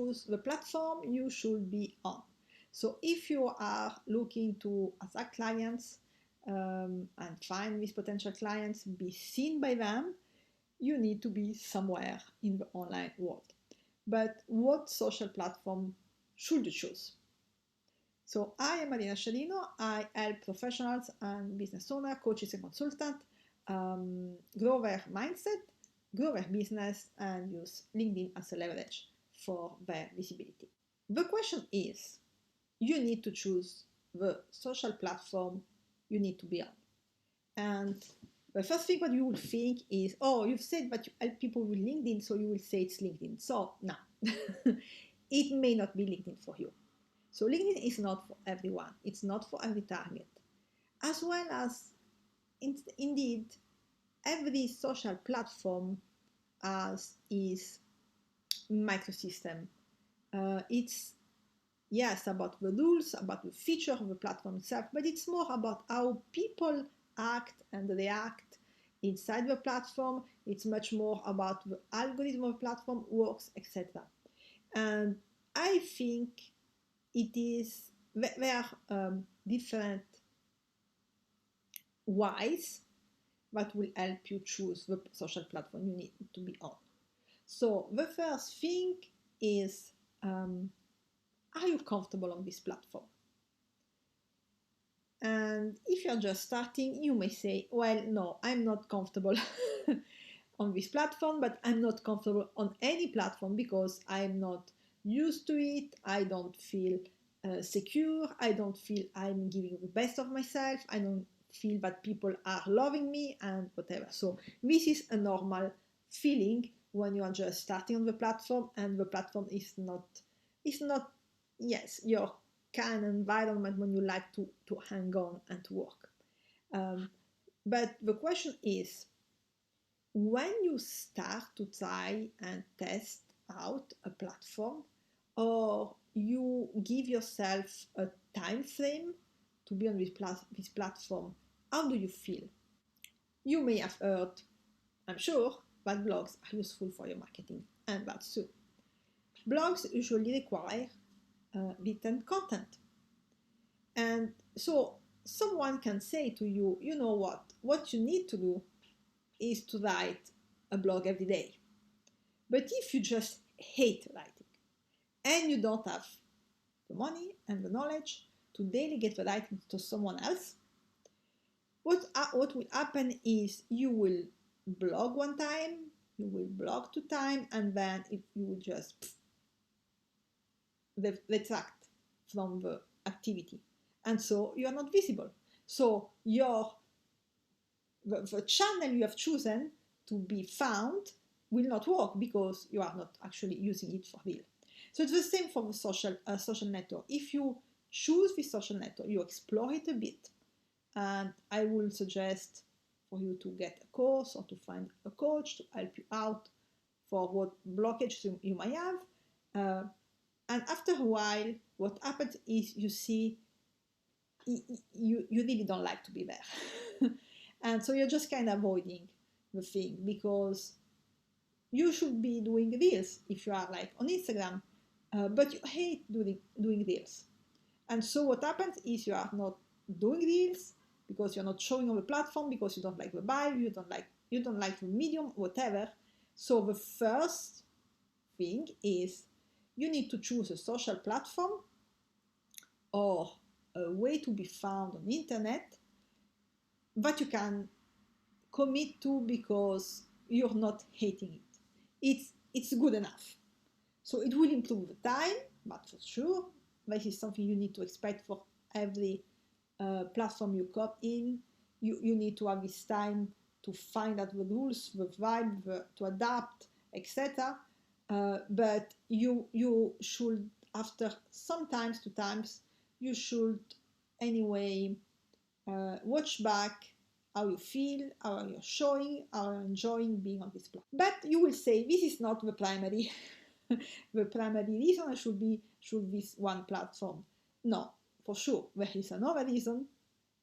choose the platform you should be on. So if you are looking to attract clients and find these potential clients, be seen by them, you need to be somewhere in the online world. But what social platform should you choose? So I am Marina Sciarino. I help professionals and business owners, coaches and consultants grow their mindset, grow their business, and use LinkedIn as a leverage for their visibility. The question is, you need to choose the social platform you need to be on. And the first thing what you will think is, oh, you've said that you help people with LinkedIn, so you will say it's LinkedIn. So no, it may not be LinkedIn for you. So LinkedIn is not for everyone. It's not for every target. As well as, indeed, every social platform has its microsystem. It's, yes, about the rules, about the feature of the platform itself, but it's more about how people act and react inside the platform. It's much more about the algorithm of the platform works, etc. And I think it is, there are different whys that will help you choose the social platform you need to be on. So the first thing is, are you comfortable on this platform? And if you're just starting, you may say, well, no, I'm not comfortable on this platform, but I'm not comfortable on any platform because I'm not used to it. I don't feel secure. I don't feel I'm giving the best of myself. I don't feel that people are loving me and whatever. So this is a normal feeling when you are just starting on the platform and the platform is not, yes, your kind of environment when you like to hang on and to work. But the question is, when you start to try and test out a platform, or you give yourself a time frame to be on this platform, how do you feel? You may have heard, I'm sure, that blogs are useful for your marketing, and that's true. Blogs usually require written content. And so someone can say to you, you know what you need to do is to write a blog every day. But if you just hate writing and you don't have the money and the knowledge to delegate the writing to someone else, what will happen is you will blog one time, you will blog 2 times, and then if you will just retract from the activity. And so you are not visible. So the channel you have chosen to be found will not work because you are not actually using it for real. So it's the same for the social network. If you choose this social network, you explore it a bit, and I will suggest for you to get a course or to find a coach to help you out for what blockages you might have. And after a while, what happens is you see you really don't like to be there. And so you're just kind of avoiding the thing because you should be doing reels if you are like on Instagram, but you hate doing reels. And so what happens is you are not doing reels because you're not showing on the platform, because you don't like the vibe, you don't like the medium, whatever. So the first thing is you need to choose a social platform or a way to be found on the internet that you can commit to because you're not hating it. It's good enough. So it will improve the time, but for sure, this is something you need to expect for every platform you come in. You need to have this time to find out the rules, the vibe, to adapt, etc. But you should, after sometimes 2 times, you should anyway watch back how you feel, how you're showing, how you're enjoying being on this platform. But you will say this is not the primary the primary reason should this one platform. No, for sure there is another reason,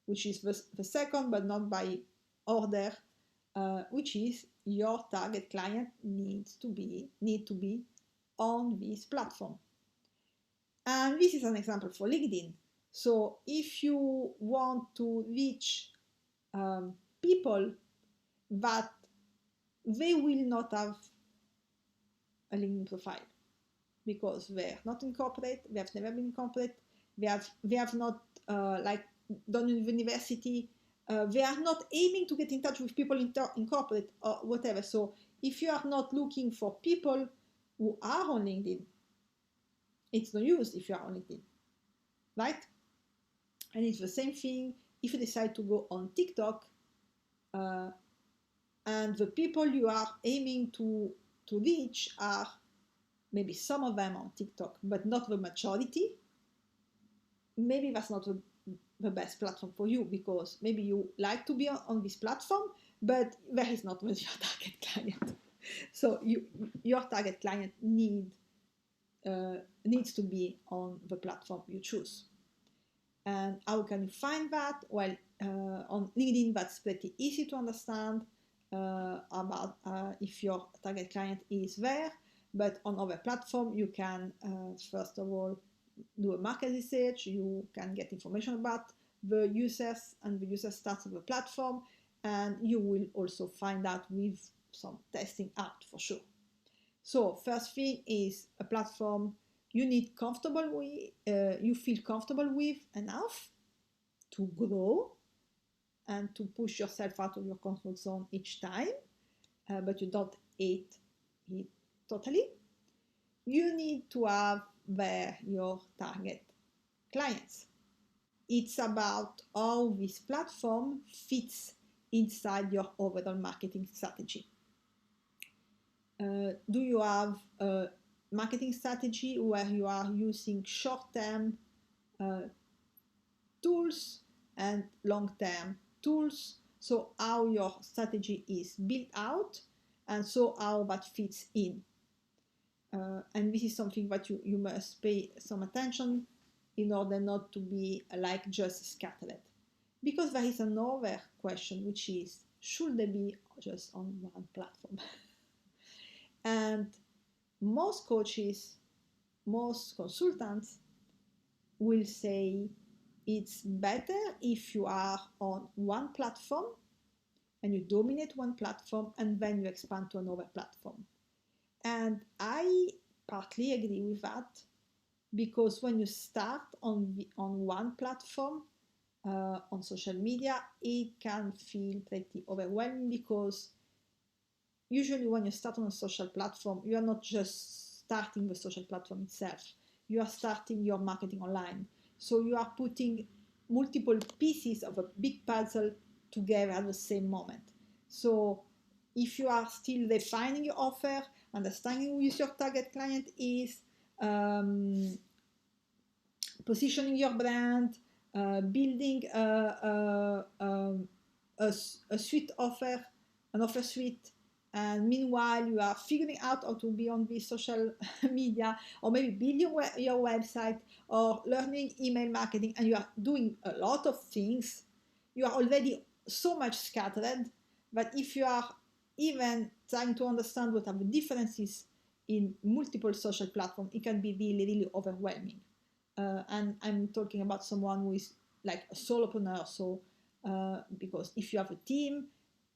which is the second but not by order, which is your target client need to be on this platform. And this is an example for LinkedIn. So if you want to reach people that they will not have a LinkedIn profile because they're not in corporate, they have never been in corporate, they have not like done university, they are not aiming to get in touch with people in corporate or whatever. So if you are not looking for people who are on LinkedIn, it's no use if you are on LinkedIn, right? And it's the same thing if you decide to go on TikTok, and the people you are aiming to reach are maybe some of them on TikTok, but not the majority. Maybe that's not the best platform for you, because maybe you like to be on this platform, but that is not with your target client. So your target client needs to be on the platform you choose. And how can you find that? Well, on LinkedIn, that's pretty easy to understand about if your target client is there. But on other platforms, you can, first of all, do a market research. You can get information about the users and the user stats of the platform. And you will also find out with some testing out for sure. So first thing is a platform you need comfortable with, you feel comfortable with enough to grow and to push yourself out of your comfort zone each time, but you don't hate it totally. You need to have there your target clients. It's about how this platform fits inside your overall marketing strategy. Do you have a marketing strategy where you are using short-term tools and long-term tools? So how your strategy is built out, and so how that fits in. And this is something that you must pay some attention in order not to be like just scattered. Because there is another question, which is, should they be just on one platform? And most coaches, most consultants will say it's better if you are on one platform and you dominate one platform and then you expand to another platform. And I partly agree with that, because when you start on one platform on social media, it can feel pretty overwhelming, because usually when you start on a social platform, you are not just starting the social platform itself, you are starting your marketing online. So you are putting multiple pieces of a big puzzle together at the same moment. So if you are still defining your offer, understanding who your target client is, positioning your brand, building a suite offer, an offer suite, and meanwhile you are figuring out how to be on the social media, or maybe building your website, or learning email marketing, and you are doing a lot of things, you are already so much scattered that if you are even trying to understand what are the differences in multiple social platforms, it can be really, really overwhelming. And I'm talking about someone who is like a solopreneur. So because if you have a team,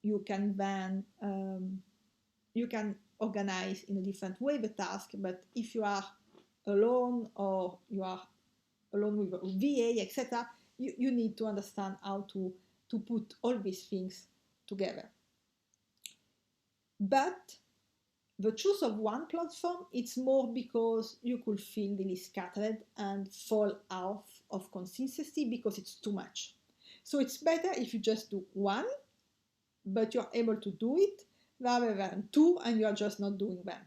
you can then you can organize in a different way the task. But if you are alone, or you are alone with a VA, etc., you need to understand how to put all these things together. But the choice of one platform, it's more because you could feel really scattered and fall out of consistency because it's too much. So it's better if you just do one, but you're able to do it, rather than two and you are just not doing them.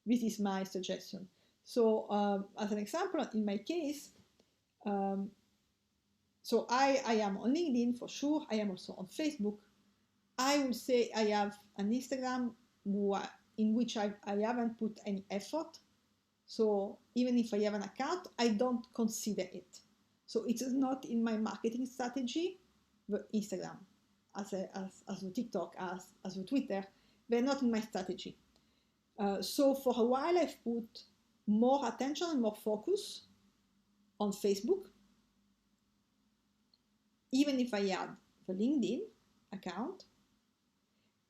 This is my suggestion. So as an example, in my case, so I am on LinkedIn for sure. I am also on Facebook. I would say I have an Instagram in which I haven't put any effort. So even if I have an account, I don't consider it. So it is not in my marketing strategy. The Instagram, as the TikTok, as the Twitter, they're not in my strategy. So for a while, I've put more attention and more focus on Facebook, even if I had the LinkedIn account.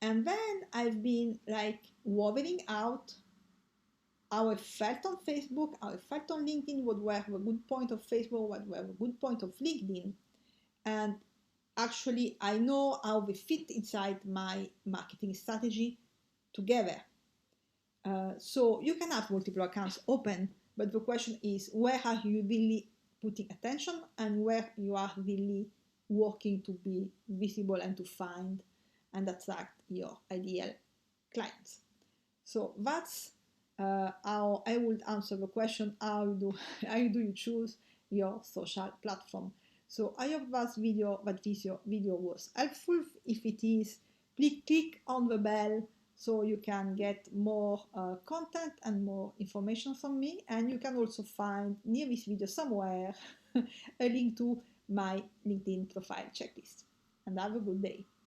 And then I've been like wobbling out how I felt on Facebook, how I felt on LinkedIn, what were the good point of Facebook, what were the good point of LinkedIn. And actually, I know how they fit inside my marketing strategy together. So you can have multiple accounts open, but the question is, where are you really putting attention and where you are really working to be visible and to find and attract your ideal clients. So that's how I would answer the question, how do you choose your social platform. So I hope that video was helpful. If it is, please click on the bell so you can get more content and more information from me, and you can also find near this video somewhere a link to my LinkedIn profile checklist. And have a good day.